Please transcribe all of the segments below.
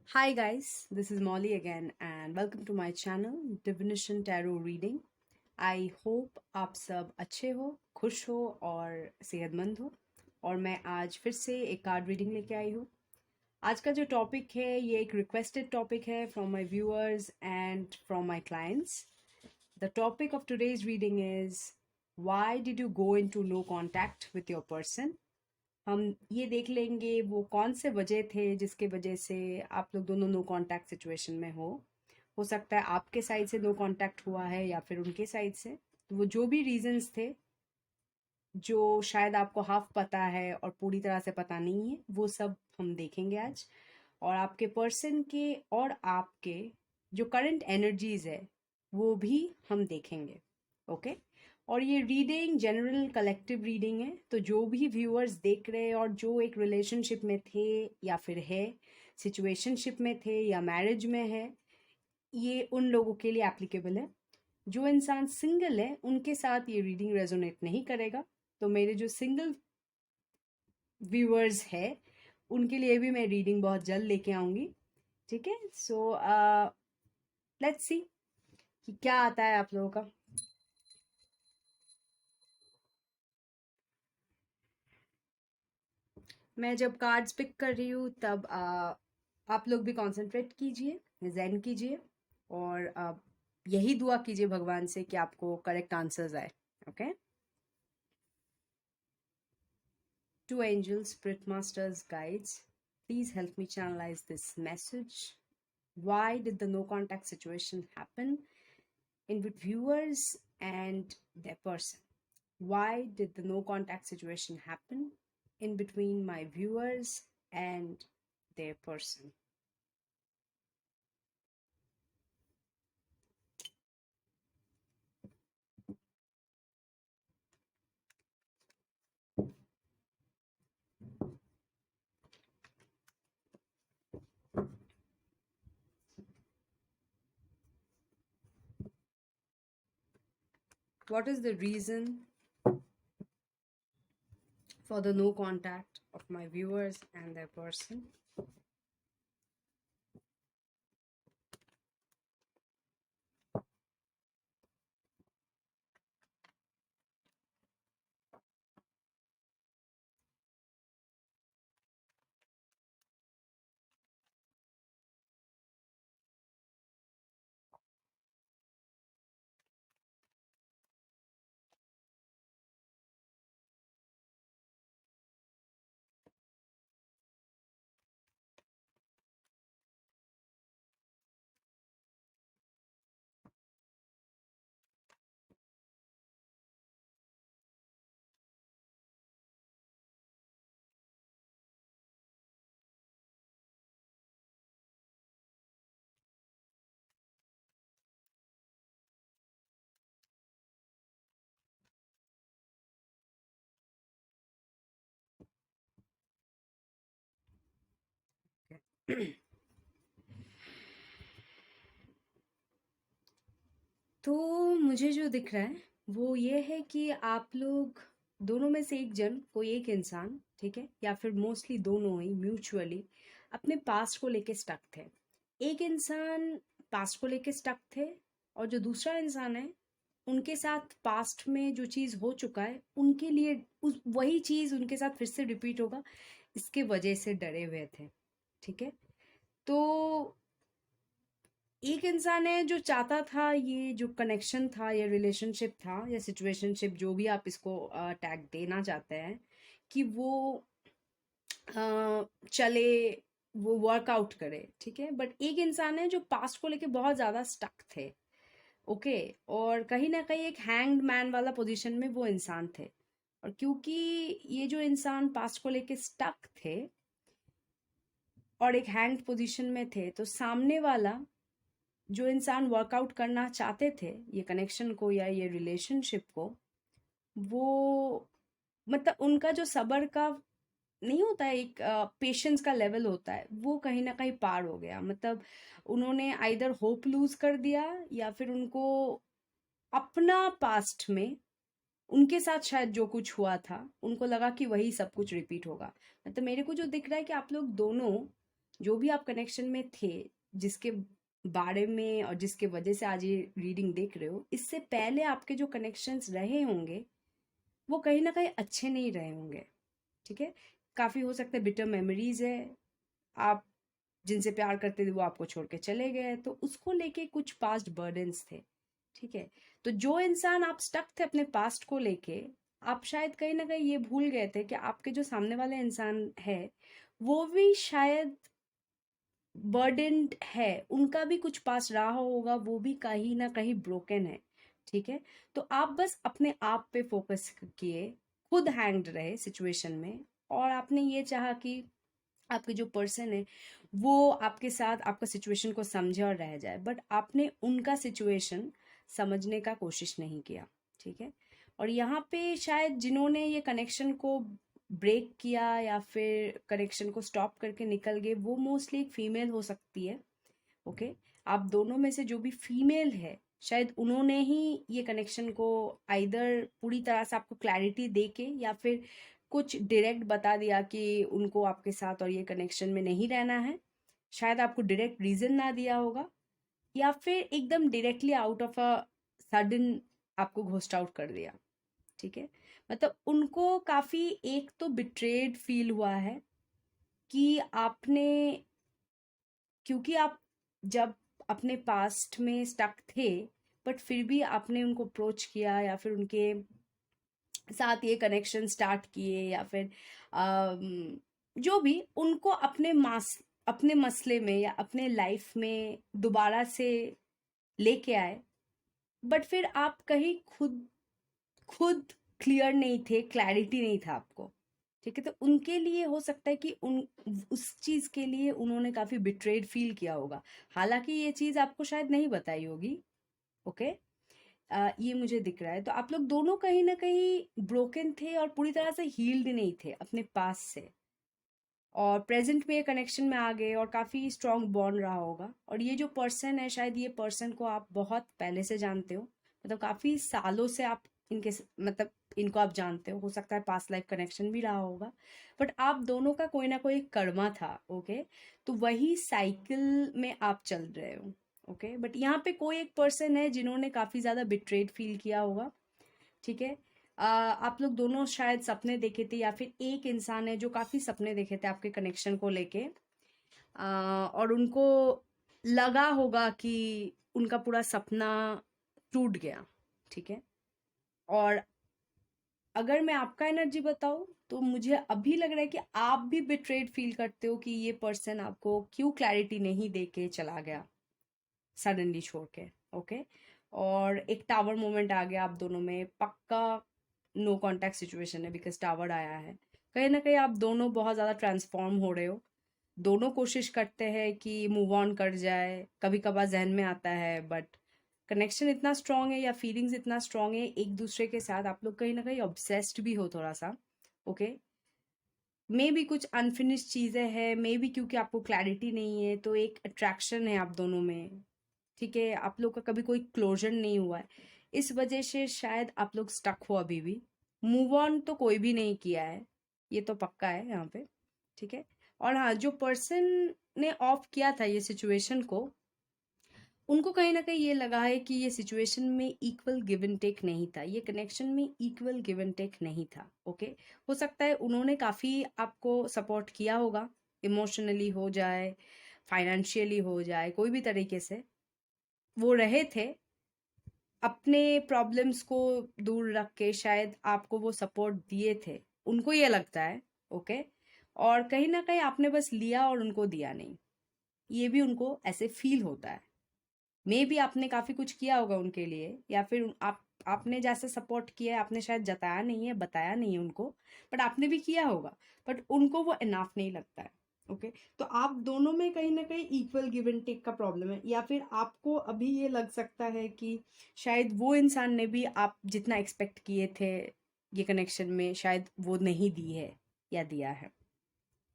Hi guys, this is Molly again and welcome to my channel Divination Tarot Reading. I hope आप सब अच्छे हो, खुश हो और सेहतमंद हो। और मैं आज फिर से एक कार्ड रीडिंग लेके आई हूँ। आज का जो टॉपिक है ये एक रिक्वेस्टेड टॉपिक है from my viewers and from my clients. The topic of today's reading is why did you go into no contact with your person. हम ये देख लेंगे वो कौन से वजह थे जिसके वजह से आप लोग दोनों नो कांटेक्ट सिचुएशन में हो सकता है आपके साइड से नो कांटेक्ट हुआ है या फिर उनके साइड से। तो वो जो भी रीजंस थे जो शायद आपको हाफ पता है और पूरी तरह से पता नहीं है वो सब हम देखेंगे आज। और आपके पर्सन के और आपके जो करंट एनर्जीज है वो भी हम देखेंगे। ओके। और ये रीडिंग जनरल कलेक्टिव रीडिंग है, तो जो भी व्यूअर्स देख रहे हैं और जो एक रिलेशनशिप में थे या फिर है, सिचुएशनशिप में थे या मैरिज में है, ये उन लोगों के लिए एप्लीकेबल है। जो इंसान सिंगल है उनके साथ ये रीडिंग रेजोनेट नहीं करेगा। तो मेरे जो सिंगल व्यूअर्स है उनके लिए भी मैं रीडिंग बहुत जल्द लेके आऊंगी। ठीक है, सो लेट्स सी कि क्या आता है आप लोगों का। मैं जब कार्ड्स पिक कर रही हूँ तब आप लोग भी कंसंट्रेट कीजिए, ज़ेन कीजिए और यही दुआ कीजिए भगवान से कि आपको करेक्ट आंसर्स आए। Okay. To angels, spirit masters, guides, please help me channelise this message. Why did the no contact situation happen in with viewers and their person? Why did the no contact situation happen in between my viewers and their person? What is the reason for the no contact of my viewers and their person? तो मुझे जो दिख रहा है वो ये है कि आप लोग दोनों में से एक जन, कोई एक इंसान, ठीक है, या फिर मोस्टली दोनों ही म्यूचुअली अपने पास्ट को लेके स्टक थे। एक इंसान पास्ट को लेके स्टक थे और जो दूसरा इंसान है उनके साथ पास्ट में जो चीज़ हो चुका है उनके लिए उस वही चीज़ उनके साथ फिर से रिपीट होगा, इसके वजह से डरे हुए थे। ठीक है। तो एक इंसान है जो चाहता था ये जो कनेक्शन था या रिलेशनशिप था या सिचुएशनशिप, जो भी आप इसको टैग देना चाहते हैं, कि वो चले, वो वर्कआउट करे। ठीक है। बट एक इंसान है जो पास्ट को लेके बहुत ज़्यादा स्टक थे। ओके। और कहीं ना कहीं एक हैंग्ड मैन वाला पोजीशन में वो इंसान थे। और क्योंकि ये जो इंसान पास्ट को लेके स्टक थे और एक हैंग्ड पोजीशन में थे, तो सामने वाला जो इंसान वर्कआउट करना चाहते थे ये कनेक्शन को या ये रिलेशनशिप को, वो मतलब उनका जो सबर का नहीं होता है, एक पेशेंस का लेवल होता है, वो कहीं ना कहीं पार हो गया। मतलब उन्होंने आइदर होप लूज कर दिया या फिर उनको अपना पास्ट में उनके साथ शायद जो कुछ हुआ था उनको लगा कि वही सब कुछ रिपीट होगा। मतलब मेरे को जो दिख रहा है कि आप लोग दोनों जो भी आप कनेक्शन में थे, जिसके बारे में और जिसके वजह से आज ये रीडिंग देख रहे हो, इससे पहले आपके जो कनेक्शंस रहे होंगे वो कहीं ना कहीं अच्छे नहीं रहे होंगे। ठीक है, काफ़ी हो सकता है बिटर मेमोरीज है, आप जिनसे प्यार करते थे वो आपको छोड़ के चले गए, तो उसको लेके कुछ पास्ट बर्डन्स थे। ठीक है, तो जो इंसान आप स्टक थे अपने पास्ट को लेके, आप शायद कहीं ना कहीं ये भूल गए थे कि आपके जो सामने वाले इंसान है वो भी शायद बर्डन्ड है, उनका भी कुछ पास रहा होगा, वो भी कहीं ना कहीं ब्रोकन है। ठीक है, तो आप बस अपने आप पे फोकस किए, खुद हैंग्ड रहे सिचुएशन में, और आपने ये चाहा कि आपके जो पर्सन है वो आपके साथ आपका सिचुएशन को समझे और रह जाए, बट आपने उनका सिचुएशन समझने का कोशिश नहीं किया। ठीक है, और यहाँ पे शायद जिन्होंने ये कनेक्शन को ब्रेक किया या फिर कनेक्शन को स्टॉप करके निकल गए, वो मोस्टली एक फीमेल हो सकती है। ओके, आप दोनों में से जो भी फीमेल है, शायद उन्होंने ही ये कनेक्शन को आइदर पूरी तरह से आपको क्लैरिटी दे के या फिर कुछ डायरेक्ट बता दिया कि उनको आपके साथ और ये कनेक्शन में नहीं रहना है। शायद आपको डायरेक्ट रीजन ना दिया होगा, या फिर एकदम directly out of a sudden आपको घोस्ट आउट कर दिया। ठीक है, मतलब उनको काफी एक तो बिट्रेड फील हुआ है कि आपने, क्योंकि आप जब अपने पास्ट में स्टक थे बट फिर भी आपने उनको अप्रोच किया या फिर उनके साथ ये कनेक्शन स्टार्ट किए, या फिर जो भी उनको अपने मसले में या अपने लाइफ में दोबारा से लेके आए, बट फिर आप कहीं खुद खुद क्लियर नहीं थे, क्लैरिटी नहीं था आपको। ठीक है, तो उनके लिए हो सकता है कि उन उस चीज के लिए उन्होंने काफी बिट्रेड फील किया होगा, हालांकि ये चीज आपको शायद नहीं बताई होगी। ओके, ये मुझे दिख रहा है, तो आप लोग दोनों कहीं ना कहीं ब्रोकन थे और पूरी तरह से हील्ड नहीं थे अपने पास से, और प्रेजेंट में ये कनेक्शन में आ गए और काफ़ी स्ट्रांग बॉन्ड रहा होगा। और ये जो पर्सन है, शायद ये पर्सन को आप बहुत पहले से जानते हो, मतलब काफ़ी सालों से आप मतलब इनको आप जानते हो सकता है पास्ट लाइफ कनेक्शन भी रहा होगा, बट आप दोनों का कोई ना कोई कर्मा था। ओके, तो वही साइकिल में आप चल रहे हो। ओके, बट यहाँ पे कोई एक पर्सन है जिन्होंने काफ़ी ज़्यादा बिट्रेड फील किया होगा। ठीक है, आप लोग दोनों शायद सपने देखे थे, या फिर एक इंसान है जो काफी सपने देखे थे आपके कनेक्शन को लेके, और उनको लगा होगा कि उनका पूरा सपना टूट गया। ठीक है, और अगर मैं आपका एनर्जी बताऊं तो मुझे अभी लग रहा है कि आप भी बिट्रेड फील करते हो कि ये पर्सन आपको क्यों क्लैरिटी नहीं दे के चला गया सडनली छोड़ के। ओके, और एक टावर मोमेंट आ गया आप दोनों में, पक्का नो कांटेक्ट सिचुएशन है बिकॉज टावर आया है। कहीं ना कहीं आप दोनों बहुत ज़्यादा ट्रांसफॉर्म हो रहे हो, दोनों कोशिश करते हैं कि मूव ऑन कर जाए, कभी कभार जहन में आता है, बट कनेक्शन इतना स्ट्रांग है या फीलिंग्स इतना स्ट्रांग है एक दूसरे के साथ, आप लोग कहीं ना कहीं ऑब्सेस्ड भी हो थोड़ा सा। ओके, मे भी कुछ अनफिनिश्ड चीज़ें हैं, मे भी क्योंकि आपको क्लैरिटी नहीं है, तो एक अट्रैक्शन है आप दोनों में। ठीक है, आप लोग का कभी कोई क्लोजर नहीं हुआ है, इस वजह से शायद आप लोग स्टक हो अभी भी। मूव ऑन तो कोई भी नहीं किया है, ये तो पक्का है यहाँ पे। ठीक है, और हाँ, जो पर्सन ने ऑफ किया था ये सिचुएशन को, उनको कहीं ना कहीं ये लगा है कि ये सिचुएशन में इक्वल गिव एंड टेक नहीं था, ये कनेक्शन में इक्वल गिव एंड टेक नहीं था। ओके, हो सकता है उन्होंने काफ़ी आपको सपोर्ट किया होगा, इमोशनली हो जाए, फाइनेंशियली हो जाए, कोई भी तरीके से वो रहे थे, अपने प्रॉब्लम्स को दूर रख के शायद आपको वो सपोर्ट दिए थे, उनको ये लगता है। ओके, और कहीं ना कहीं आपने बस लिया और उनको दिया नहीं, ये भी उनको ऐसे फील होता है। मे भी आपने काफी कुछ किया होगा उनके लिए, या फिर आपने जैसे सपोर्ट किया है आपने शायद जताया नहीं है, बताया नहीं है उनको, बट आपने भी किया होगा, बट उनको वो इनाफ नहीं लगता है। ओके, तो आप दोनों में कहीं ना कहीं इक्वल गिव एंड टेक का प्रॉब्लम है, या फिर आपको अभी ये लग सकता है कि शायद वो इंसान ने भी आप जितना एक्सपेक्ट किए थे ये कनेक्शन में शायद वो नहीं दी है या दिया है।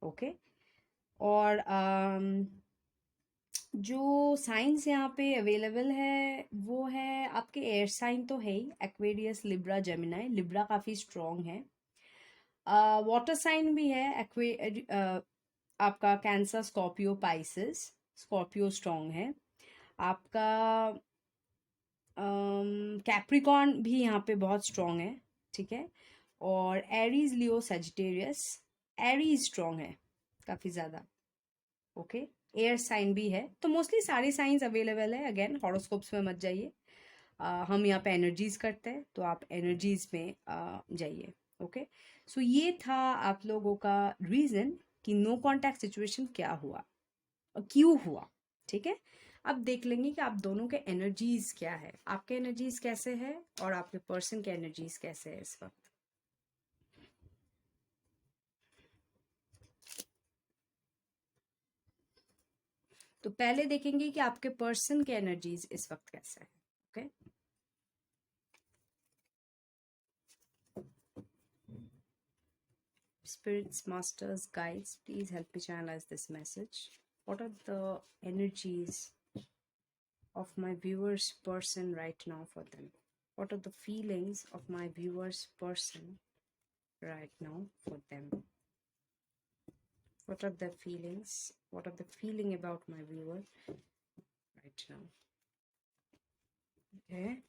ओके, और जो साइंस यहाँ पे अवेलेबल है वो है आपके एयर साइन तो है ही, एक्वेरियस, लिब्रा, जेमिनाई। लिब्रा काफ़ी स्ट्रॉन्ग है। वाटर साइन भी है, आपका cancer, Scorpio, Pisces. Scorpio strong है आपका। कैप्रिकॉर्न भी यहाँ पे बहुत स्ट्रॉन्ग है, ठीक है। और एरीज, लियो, सेजिटेरियस। एरीज स्ट्रॉन्ग है काफ़ी ज़्यादा, ओके। एयर साइन भी है, तो मोस्टली सारे साइंस अवेलेबल है। अगेन हॉरोस्कोप्स में मत जाइए, हम यहाँ पे एनर्जीज करते हैं, तो आप एनर्जीज में जाइए, ओके। सो ये था आप लोगों का रीज़न कि नो कांटेक्ट सिचुएशन क्या हुआ और क्यों हुआ, ठीक है। अब देख लेंगे कि आप दोनों के एनर्जीज क्या है, आपके एनर्जीज कैसे है और आपके पर्सन के एनर्जीज कैसे है इस वक्त। तो पहले देखेंगे कि आपके पर्सन के एनर्जीज इस वक्त कैसे है, okay. Spirits, masters, guides, please help me channelize this message. What are the energies of my viewers person right now for them? What are the feelings of my viewers person right now for them? What are the feelings? What are the feeling about my viewer right now? Okay.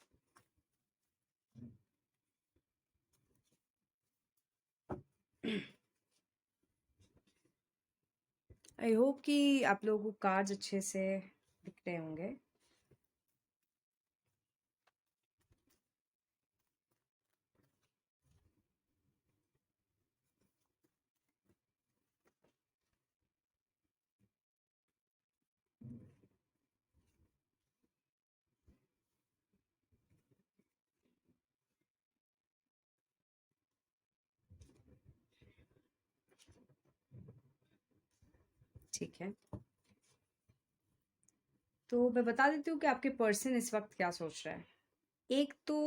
I hope कि आप लोगों को cards अच्छे से दिख रहे होंगे। ठीक है, तो मैं बता देती हूँ कि आपके पर्सन इस वक्त क्या सोच रहा है। एक तो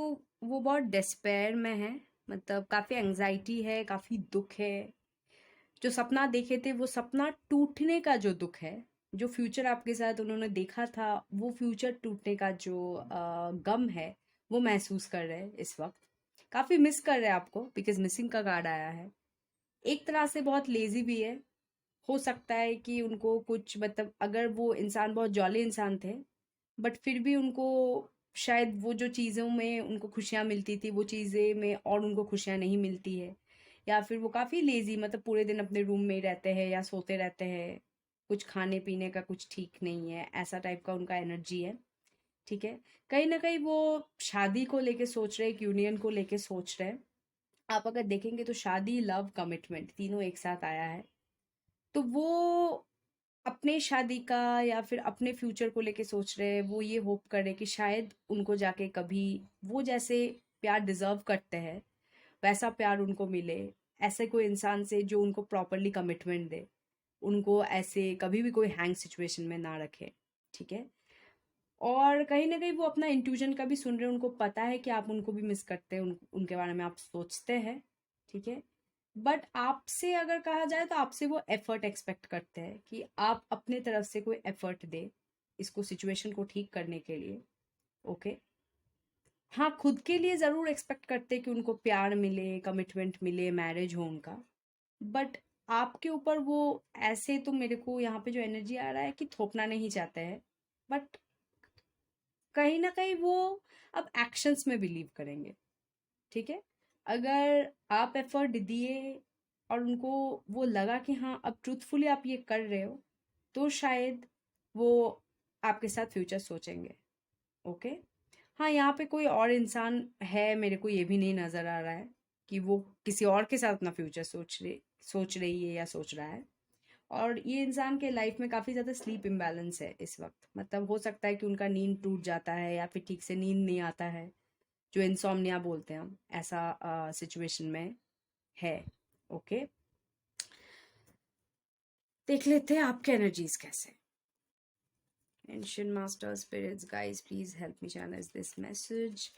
वो बहुत डिस्पेयर में है, मतलब काफ़ी एंजाइटी है, काफ़ी दुख है। जो सपना देखे थे वो सपना टूटने का जो दुख है, जो फ्यूचर आपके साथ उन्होंने देखा था वो फ्यूचर टूटने का जो गम है, वो महसूस कर रहे हैं इस वक्त। काफ़ी मिस कर रहे हैं आपको, बिकॉज मिसिंग का कार्ड आया है। एक तरह से बहुत लेजी भी है। हो सकता है कि उनको कुछ, मतलब अगर वो इंसान बहुत जॉली इंसान थे, बट फिर भी उनको शायद वो जो चीज़ों में उनको खुशियाँ मिलती थी वो चीज़ें में और उनको खुशियाँ नहीं मिलती है। या फिर वो काफ़ी लेज़ी, मतलब पूरे दिन अपने रूम में ही रहते हैं या सोते रहते हैं, कुछ खाने पीने का कुछ ठीक नहीं है, ऐसा टाइप का उनका एनर्जी है, ठीक है। कहीं ना कहीं वो शादी को लेके सोच रहे हैं, एक यूनियन को लेके सोच रहे हैं। आप अगर देखेंगे तो शादी, लव, कमिटमेंट तीनों एक साथ आया है। तो वो अपने शादी का या फिर अपने फ्यूचर को लेके सोच रहे हैं। वो ये होप कर रहे हैं कि शायद उनको जाके कभी वो जैसे प्यार डिजर्व करते हैं वैसा प्यार उनको मिले, ऐसे कोई इंसान से जो उनको प्रॉपरली कमिटमेंट दे, उनको ऐसे कभी भी कोई हैंग सिचुएशन में ना रखे, ठीक है। और कहीं ना कहीं वो अपना इंट्यूजन का भी सुन रहे हैं, उनको पता है कि आप उनको भी मिस करते हैं, उनके बारे में आप सोचते हैं, ठीक है। बट आपसे अगर कहा जाए तो आपसे वो एफर्ट एक्सपेक्ट करते हैं कि आप अपने तरफ से कोई एफर्ट दे इसको, सिचुएशन को ठीक करने के लिए, ओके। हाँ, खुद के लिए ज़रूर एक्सपेक्ट करते हैं कि उनको प्यार मिले, कमिटमेंट मिले, मैरिज हो उनका। बट आपके ऊपर वो ऐसे, तो मेरे को यहाँ पे जो एनर्जी आ रहा है कि थोपना नहीं चाहते हैं, बट कहीं ना कहीं वो अब एक्शंस में बिलीव करेंगे, ठीक है। अगर आप एफर्ट दिए और उनको वो लगा कि हाँ अब ट्रूथफुली आप ये कर रहे हो, तो शायद वो आपके साथ फ्यूचर सोचेंगे, ओके। हाँ, यहाँ पे कोई और इंसान है, मेरे को ये भी नहीं नज़र आ रहा है कि वो किसी और के साथ अपना फ्यूचर सोच रही है या सोच रहा है। और ये इंसान के लाइफ में काफ़ी ज़्यादा स्लीप इम्बैलेंस है इस वक्त, मतलब हो सकता है कि उनका नींद टूट जाता है या फिर ठीक से नींद नहीं आता है, जो इंसोम्निया बोलते हैं हम, ऐसा सिचुएशन में है, ओके। देख लेते हैं आपके एनर्जीज कैसे। Ancient Master Spirits, guys, please help me channel this message.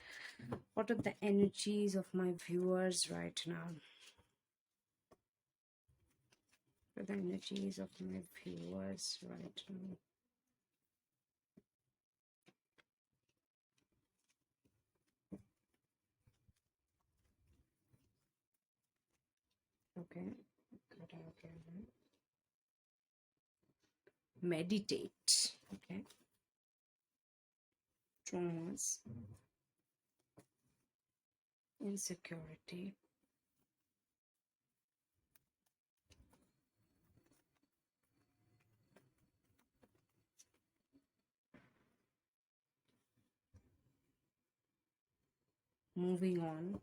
What are the energies of my viewers right now? What are the energies of my viewers right now? Okay, good, okay. meditate. Okay. Traumas, insecurity. Moving on.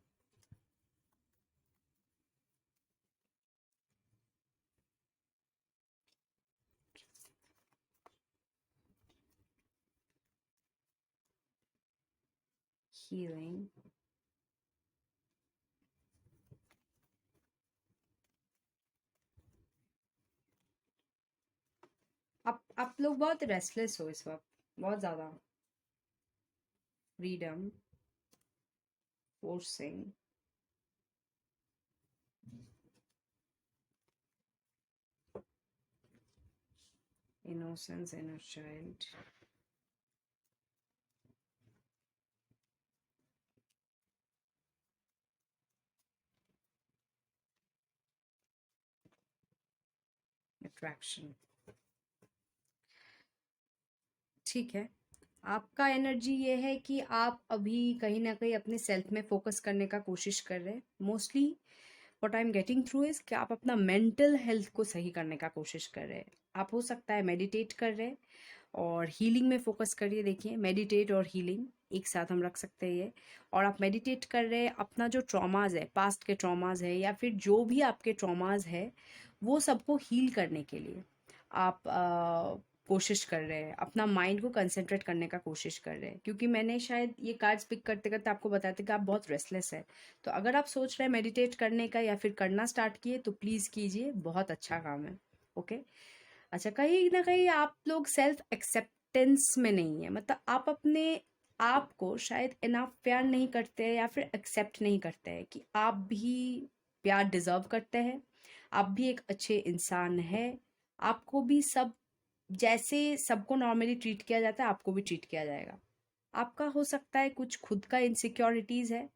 Healing. आप लोग बहुत restless हो इस वक्त, बहुत ज़्यादा. Freedom, forcing, innocence, inner child. Attraction. ठीक है. आपका एनर्जी ये है कि आप अभी कहीं ना कहीं अपने सेल्फ में फोकस करने का कोशिश कर रहे हैं. Mostly what I am getting through is कि आप अपना मेंटल हेल्थ को सही करने का कोशिश कर रहे हैं. आप हो सकता है मेडिटेट कर रहे हैं और हीलिंग में फोकस करिए. देखिए, मेडिटेट और हीलिंग एक साथ हम रख सकते हैं ये. और आप मेडिटेट कर रहे हैं, अपना जो ट्रॉमाज है, पास्ट के ट्रॉमाज है या फिर जो भी आपके ट्रॉमाज है, वो सबको हील करने के लिए आप कोशिश कर रहे हैं, अपना माइंड को कंसंट्रेट करने का कोशिश कर रहे हैं. क्योंकि मैंने शायद ये कार्ड्स पिक करते करते आपको बताया था कि आप बहुत रेस्टलेस है. तो अगर आप सोच रहे हैं मेडिटेट करने का या फिर करना स्टार्ट किए तो प्लीज़ कीजिए, बहुत अच्छा काम है. ओके. अच्छा, कहीं ना कहीं आप लोग सेल्फ एक्सेप्टेंस में नहीं है. मतलब आप अपने आप को शायद इनफ प्यार नहीं करते हैं या फिर एक्सेप्ट नहीं करते हैं कि आप भी प्यार डिजर्व करते हैं, आप भी एक अच्छे इंसान है, आपको भी सब जैसे सबको नॉर्मली ट्रीट किया जाता है आपको भी ट्रीट किया जाएगा. आपका हो सकता है कुछ खुद का इनसिक्योरिटीज़ है,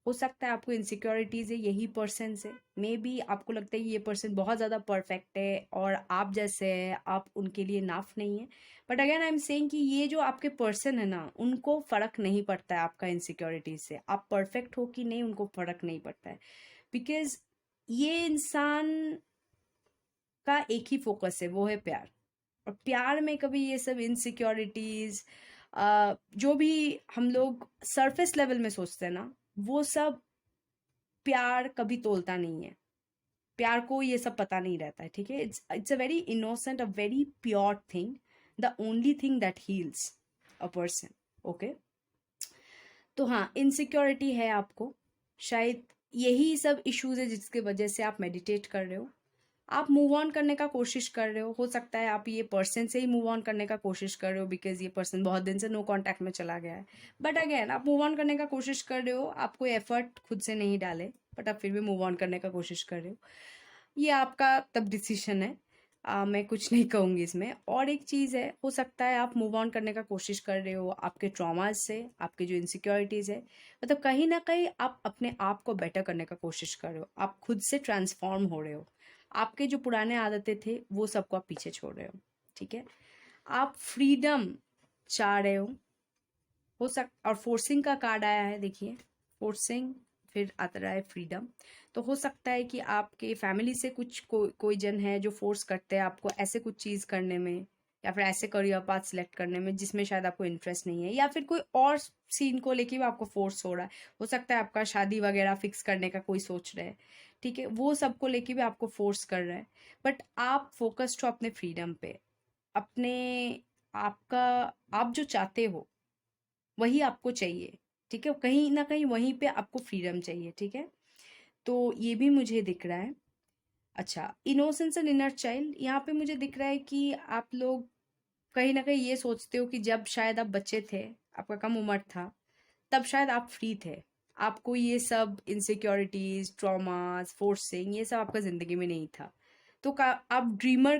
हो सकता है आपको इनसिक्योरिटीज़ है यही पर्सन से. मे बी आपको लगता है कि ये पर्सन बहुत ज़्यादा परफेक्ट है और आप जैसे है, आप उनके लिए नाफ नहीं है. But again I am saying कि ये जो आपके पर्सन है ना, उनको फ़र्क नहीं पड़ता है आपका इनसिक्योरिटीज से. आप परफेक्ट हो कि नहीं, उनको फ़र्क नहीं पड़ता है. बिकॉज ये इंसान का एक ही फोकस है, वो है प्यार. और प्यार में कभी ये सब इनसिक्योरिटीज, जो भी हम लोग सरफेस लेवल में सोचते हैं ना, वो सब प्यार कभी तोलता नहीं है. प्यार को ये सब पता नहीं रहता है. ठीक है. It's a very innocent, a very pure thing, the only thing that heels a person. Okay. तो हाँ, इनसिक्योरिटी है आपको, शायद यही सब इश्यूज है जिसके वजह से आप मेडिटेट कर रहे हो. आप मूव ऑन करने का कोशिश कर रहे हो सकता है आप ये पर्सन से ही मूव ऑन करने का कोशिश कर रहे हो बिकॉज ये पर्सन बहुत दिन से नो कांटेक्ट में चला गया है. बट अगेन आप मूव ऑन करने का कोशिश कर रहे हो, आप कोई एफर्ट खुद से नहीं डाले, बट आप फिर भी मूव ऑन करने का कोशिश कर रहे हो. ये आपका तब डिसीजन है. मैं कुछ नहीं कहूँगी इसमें. और एक चीज़ है, हो सकता है आप मूव ऑन करने का कोशिश कर रहे हो आपके ट्रॉमाज से, आपके जो इनसिक्योरिटीज़ है. मतलब कहीं ना कहीं आप अपने आप को बेटर करने का कोशिश कर रहे हो, आप खुद से ट्रांसफॉर्म हो रहे हो. आपके जो पुराने आदतें थे वो सबको आप पीछे छोड़ रहे हो. ठीक है. आप फ्रीडम चाह रहे हो और फोर्सिंग का कार्ड आया है. देखिए, फोर्सिंग, फिर आता रहा है फ्रीडम. तो हो सकता है कि आपके फैमिली से कुछ कोई जन है जो फोर्स करते हैं आपको ऐसे कुछ चीज़ करने में या फिर ऐसे करियर पाथ सिलेक्ट करने में जिसमें शायद आपको इंटरेस्ट नहीं है, या फिर कोई और सीन को लेके भी आपको फोर्स हो रहा है. हो सकता है आपका शादी वगैरह फिक्स करने का कोई सोच रहा है. ठीक है, वो सबको लेके भी आपको फोर्स कर रहा है. बट आप फोकस्ड हो अपने फ्रीडम पे, अपने आपका, आप जो चाहते हो वही आपको चाहिए. ठीक है, कहीं ना कहीं वहीं पे आपको फ्रीडम चाहिए. ठीक है. तो ये भी मुझे दिख रहा है. अच्छा, इनोसेंस एंड इनर चाइल्ड, यहाँ पे मुझे दिख रहा है कि आप लोग कहीं ना कहीं ये सोचते हो कि जब शायद आप बच्चे थे, आपका कम उम्र था, तब शायद आप फ्री थे. आपको ये सब इनसिक्योरिटीज, ट्रॉमास, फोर्सिंग, ये सब आपका जिंदगी में नहीं था. तो आप ड्रीमर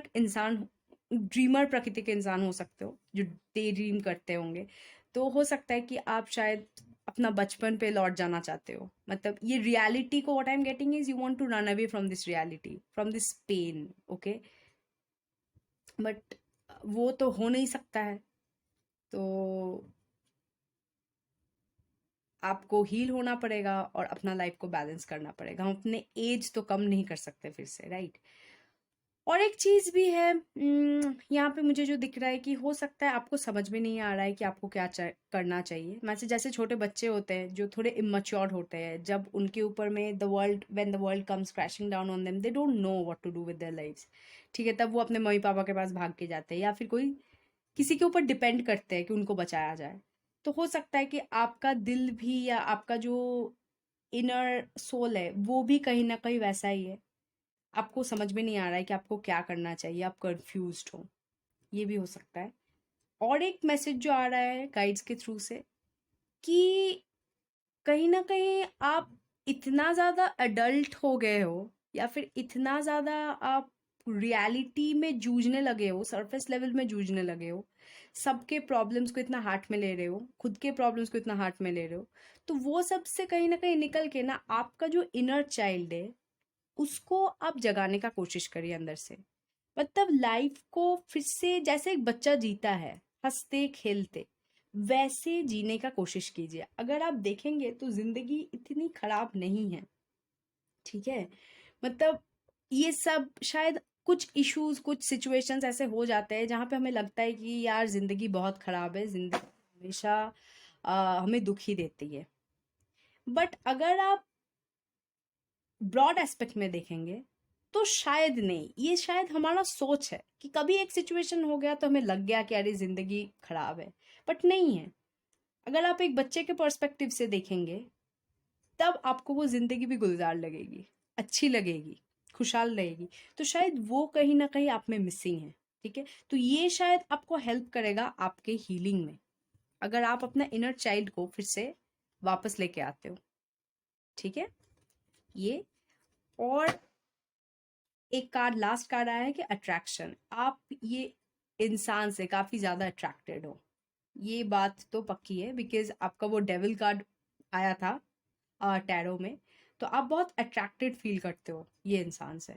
प्रकृति के इंसान हो सकते हो जो डे ड्रीम करते होंगे. तो हो सकता है कि आप शायद अपना बचपन पे लौट जाना चाहते हो. मतलब ये रियलिटी को, what I am getting is you want to run away from this reality, from this pain. Okay. But वो तो हो नहीं सकता है। तो आपको हील होना पड़ेगा और अपना लाइफ को बैलेंस करना पड़ेगा। हम अपने एज तो कम नहीं कर सकते फिर से, राइट? और एक चीज भी है, यहाँ पे मुझे जो दिख रहा है कि हो सकता है आपको समझ में नहीं आ रहा है कि आपको क्या करना चाहिए। वैसे जैसे छोटे बच्चे होते हैं जो थोड़े इमैच्योर होते हैं, जब उनके ऊपर में the world when the world comes crashing down on them, they don't know what to do with their lives. ठीक है, तब वो अपने मम्मी पापा के पास भाग के जाते हैं या फिर कोई किसी के ऊपर डिपेंड करते हैं कि उनको बचाया जाए। तो हो सकता है कि आपका दिल भी या आपका जो इनर सोल है वो भी कहीं ना कहीं वैसा ही है। आपको समझ में नहीं आ रहा है कि आपको क्या करना चाहिए, आप कंफ्यूज्ड हो, ये भी हो सकता है। और एक मैसेज जो आ रहा है गाइड्स के थ्रू से कि कहीं ना कहीं आप इतना ज़्यादा अडल्ट हो गए हो या फिर इतना ज़्यादा आप रियलिटी में जूझने लगे हो, सरफेस लेवल में जूझने लगे हो, सबके प्रॉब्लम्स को इतना हार्ट में ले रहे हो, खुद के प्रॉब्लम्स को इतना हार्ट में ले रहे हो। तो वो सब से कहीं ना कहीं निकल के ना आपका जो इनर चाइल्ड है उसको आप जगाने का कोशिश करिए अंदर से। मतलब लाइफ को फिर से जैसे एक बच्चा जीता है हंसते खेलते, वैसे जीने का कोशिश कीजिए। अगर आप देखेंगे तो जिंदगी इतनी खराब नहीं है। ठीक है, मतलब ये सब शायद कुछ इश्यूज कुछ सिचुएशंस ऐसे हो जाते हैं जहाँ पे हमें लगता है कि यार जिंदगी बहुत खराब है, जिंदगी हमेशा हमें दुख ही देती है। बट अगर आप ब्रॉड एस्पेक्ट में देखेंगे तो शायद नहीं, ये शायद हमारा सोच है कि कभी एक सिचुएशन हो गया तो हमें लग गया कि अरे जिंदगी खराब है, बट नहीं है। अगर आप एक बच्चे के पर्सपेक्टिव से देखेंगे तब आपको वो जिंदगी भी गुलजार लगेगी, अच्छी लगेगी, खुशहाल लगेगी। तो शायद वो कहीं ना कहीं आप में मिसिंग है। ठीक है, तो ये शायद आपको हेल्प करेगा आपके हीलिंग में, अगर आप अपना इनर चाइल्ड को फिर से वापस लेके आते हो। ठीक है, ये। और एक कार्ड, लास्ट कार्ड आया है कि अट्रैक्शन। आप ये इंसान से काफी ज्यादा अट्रैक्टेड हो, ये बात तो पक्की है, बिकॉज आपका वो डेविल कार्ड आया था टैरो में। तो आप बहुत अट्रैक्टेड फील करते हो ये इंसान से।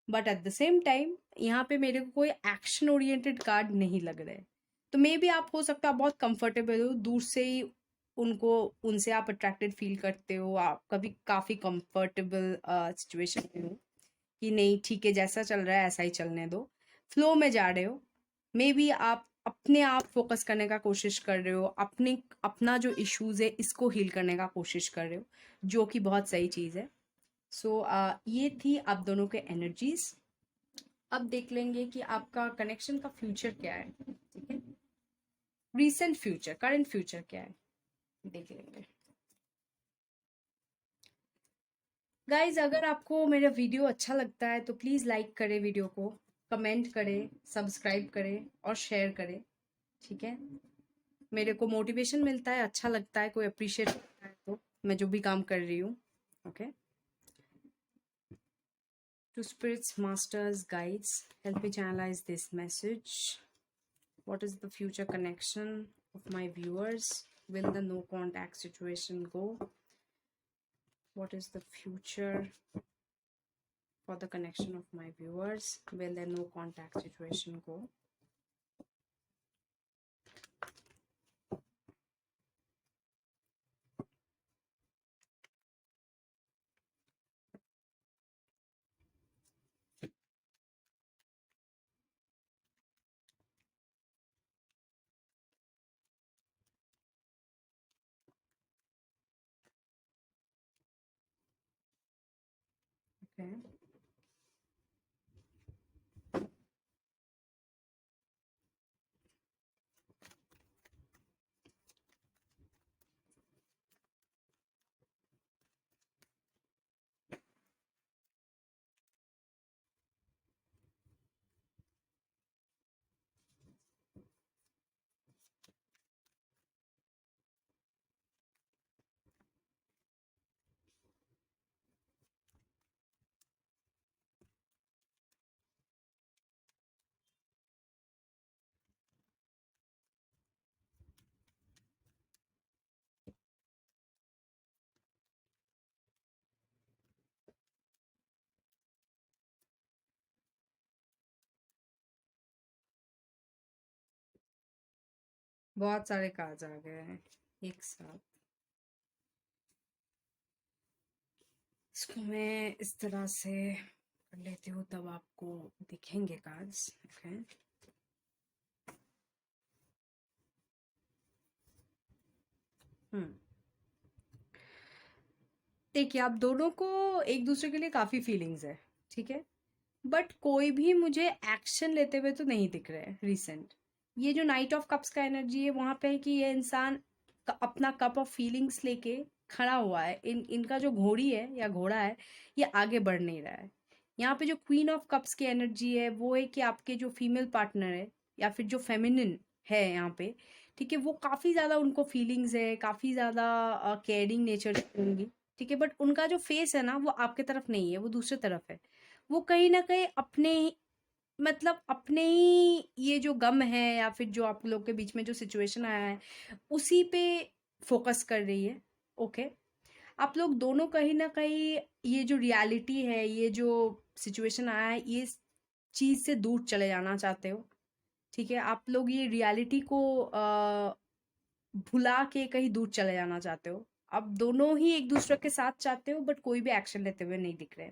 But at the same time यहाँ पे मेरे को कोई एक्शन ओरिएंटेड कार्ड नहीं लग रहे। तो मे बी आप हो सकता है आप बहुत कंफर्टेबल हो दूर से ही उनको, उनसे आप अट्रैक्टेड फील करते हो, आप कभी काफी कंफर्टेबल सिचुएशन में हो कि नहीं ठीक है जैसा चल रहा है ऐसा ही चलने दो, फ्लो में जा रहे हो। मे बी आप अपने आप फोकस करने का कोशिश कर रहे हो, अपने अपना जो इश्यूज है इसको हील करने का कोशिश कर रहे हो, जो कि बहुत सही चीज़ है। सो ये थी आप दोनों के एनर्जीज। अब देख लेंगे कि आपका कनेक्शन का फ्यूचर क्या है। ठीक है, रीसेंट फ्यूचर, करंट फ्यूचर क्या है देख लेंगे। गाइज अगर आपको मेरा वीडियो अच्छा लगता है तो प्लीज़ लाइक करें वीडियो को, कमेंट करें, सब्सक्राइब करें और शेयर करें। ठीक है, मेरे को मोटिवेशन मिलता है, अच्छा लगता है, कोई अप्रिशिएट करता है तो मैं जो भी काम कर रही हूँ। Okay, to spirits masters guides help me channelise this message. What is the future connection of my viewers? Will the no contact situation go? What is the future for the connection of my viewers? Will the no contact situation go? Okay. बहुत सारे cards आ गए हैं एक साथ। इसको मैं इस तरह से कर लेती हूँ, तब आपको दिखेंगे कार्ड्स। ओके। हम्म। देखिए, आप दोनों को एक दूसरे के लिए काफी फीलिंग्स है, ठीक है, बट कोई भी मुझे एक्शन लेते हुए तो नहीं दिख रहे हैं रिसेंट। ये जो नाइट ऑफ कप्स का एनर्जी है वहां पे है कि ये इंसान अपना कप ऑफ फीलिंग्स लेके खड़ा हुआ है। इनका जो घोड़ी है या घोड़ा है, ये आगे बढ़ नहीं रहा है। यहाँ पे जो क्वीन ऑफ कप्स की एनर्जी है वो है कि आपके जो फीमेल पार्टनर है या फिर जो फेमिनिन है यहाँ पे, ठीक है, वो काफी ज्यादा उनको फीलिंग्स है, काफी ज्यादा केयरिंग नेचर होंगी, ठीक है, बट उनका जो फेस है ना वो आपके तरफ नहीं है, वो दूसरी तरफ है। वो कहीं ना कहीं अपने मतलब अपने ही ये जो गम है या फिर जो आप लोग के बीच में जो सिचुएशन आया है उसी पे फोकस कर रही है। ओके। आप लोग दोनों कहीं ना कहीं ये जो रियलिटी है, ये जो सिचुएशन आया है, ये चीज से दूर चले जाना चाहते हो, ठीक है। आप लोग ये रियलिटी को भुला के कहीं दूर चले जाना चाहते हो। आप दोनों ही एक दूसरे के साथ चाहते हो, बट कोई भी एक्शन लेते हुए नहीं दिख रहे।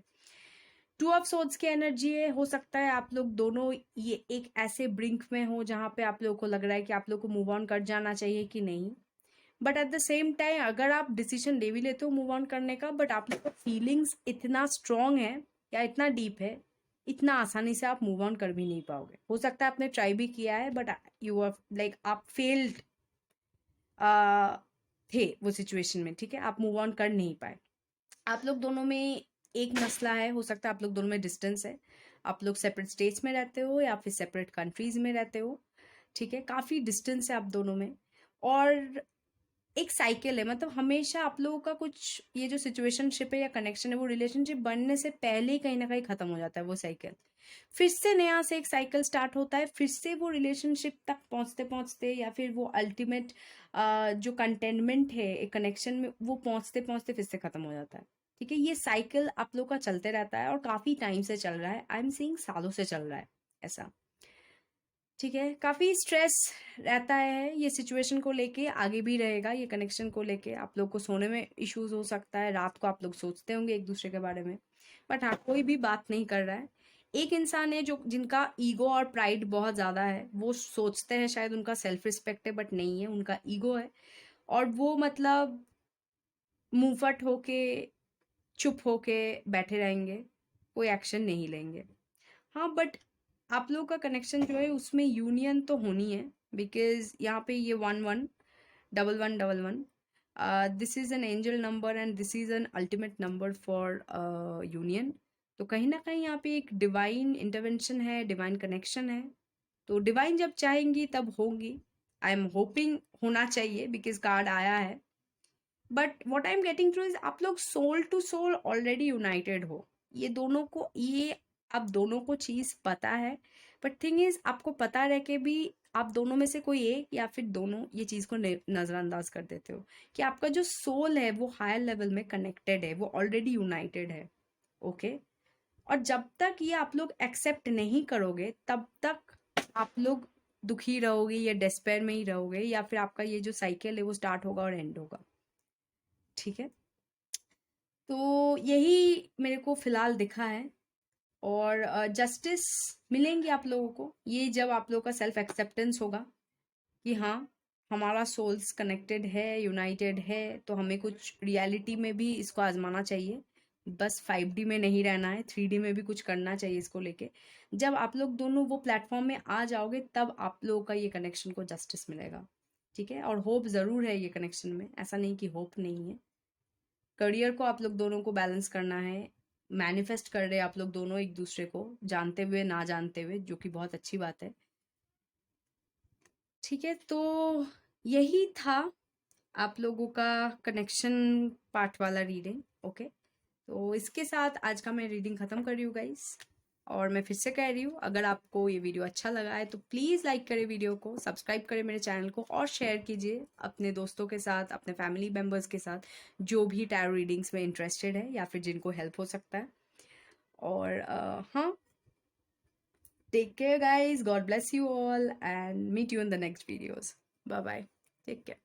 टू ऑफ सोर्ड्स की एनर्जी है, हो सकता है आप लोग दोनों ये एक ऐसे ब्रिंक में हो जहां पे आप लोगों को लग रहा है कि आप लोग को मूव ऑन कर जाना चाहिए कि नहीं, but at the same time अगर आप डिसीजन ले भी लेते हो मूव ऑन करने का, बट आप लोग का फीलिंग्स इतना स्ट्रांग है या इतना डीप है, इतना आसानी से आप मूव ऑन कर भी नहीं पाओगे। हो सकता है आपने ट्राई भी किया है, बट यू आर लाइक आप फेल्ड थे वो सिचुएशन में, ठीक है, आप मूव ऑन कर नहीं पाए। आप लोग दोनों में एक मसला है, हो सकता है आप लोग दोनों में डिस्टेंस है, आप लोग सेपरेट स्टेट्स में रहते हो या फिर सेपरेट कंट्रीज में रहते हो, ठीक है, काफी डिस्टेंस है आप दोनों में। और एक साइकिल है, मतलब हमेशा आप लोगों का कुछ ये जो सिचुएशनशिप है या कनेक्शन है वो रिलेशनशिप बनने से पहले ही कहीं ना कहीं खत्म हो जाता है वो साइकिल। फिर से नया से एक साइकिल स्टार्ट होता है, फिर से वो रिलेशनशिप तक पहुंचते पहुंचते या फिर वो अल्टीमेट जो कंटेनमेंट है एक कनेक्शन में, वो पहुंचते पहुंचते फिर से खत्म हो जाता है, ठीक है। ये साइकिल आप लोग का चलते रहता है और काफी टाइम से चल रहा है, आई एम सीइंग सालों से चल रहा है ऐसा, ठीक है। काफी स्ट्रेस रहता है ये सिचुएशन को लेके, आगे भी रहेगा ये कनेक्शन को लेके। आप लोग को सोने में इश्यूज हो सकता है, रात को आप लोग सोचते होंगे एक दूसरे के बारे में, बट हाँ कोई भी बात नहीं कर रहा है। एक इंसान है जो जिनका ईगो और प्राइड बहुत ज्यादा है, वो सोचते हैं शायद उनका सेल्फ रिस्पेक्ट है, बट नहीं है, उनका ईगो है। और वो मतलब मुंहफट होके चुप होके बैठे रहेंगे, कोई एक्शन नहीं लेंगे। हाँ बट आप लोग का कनेक्शन जो है उसमें यूनियन तो होनी है, बिकॉज यहाँ पे ये 111111 this is an angel number and this is an ultimate number for union. तो कहीं ना कहीं यहाँ पे एक डिवाइन इंटरवेंशन है, डिवाइन कनेक्शन है। तो डिवाइन जब चाहेंगी तब होंगी, आई एम होपिंग होना चाहिए बिकॉज कार्ड आया है। But what I am getting through is आप लोग soul to soul already united हो। ये दोनों को ये आप दोनों को चीज पता है, बट थिंग इज आपको पता रह के भी आप दोनों में से कोई एक या फिर दोनों ये चीज को नजरअंदाज कर देते हो कि आपका जो सोल है वो हायर लेवल में कनेक्टेड है, वो ऑलरेडी यूनाइटेड है। ओके। और जब तक ये आप लोग एक्सेप्ट नहीं करोगे तब तक आप लोग दुखी रहोगे या डेस्पेयर में ही रहोगे, या फिर आपका ये जो साइकिल है वो स्टार्ट होगा और एंड होगा, ठीक है। तो यही मेरे को फिलहाल दिखा है। और जस्टिस मिलेंगी आप लोगों को ये जब आप लोगों का सेल्फ एक्सेप्टेंस होगा कि हाँ हमारा सोल्स कनेक्टेड है, यूनाइटेड है, तो हमें कुछ रियलिटी में भी इसको आजमाना चाहिए। बस 5D में नहीं रहना है, 3D में भी कुछ करना चाहिए इसको लेके। जब आप लोग दोनों वो प्लेटफॉर्म में आ जाओगे तब आप लोगों का ये कनेक्शन को जस्टिस मिलेगा, ठीक है। और होप ज़रूर है ये कनेक्शन में, ऐसा नहीं कि होप नहीं है। करियर को आप लोग दोनों को बैलेंस करना है, मैनिफेस्ट कर रहे हैं आप लोग दोनों एक दूसरे को, जानते हुए ना जानते हुए, जो कि बहुत अच्छी बात है, ठीक है। तो यही था आप लोगों का कनेक्शन पार्ट वाला रीडिंग। ओके। तो इसके साथ आज का मैं रीडिंग ख़त्म कर रही हूँ गाइस। और मैं फिर से कह रही हूँ, अगर आपको ये वीडियो अच्छा लगा है तो प्लीज़ लाइक करें वीडियो को, सब्सक्राइब करें मेरे चैनल को और शेयर कीजिए अपने दोस्तों के साथ, अपने फैमिली मेम्बर्स के साथ जो भी टैरो रीडिंग्स में इंटरेस्टेड है या फिर जिनको हेल्प हो सकता है। और हाँ, take care guys, God bless you all and meet you in the next videos. Bye bye, take care.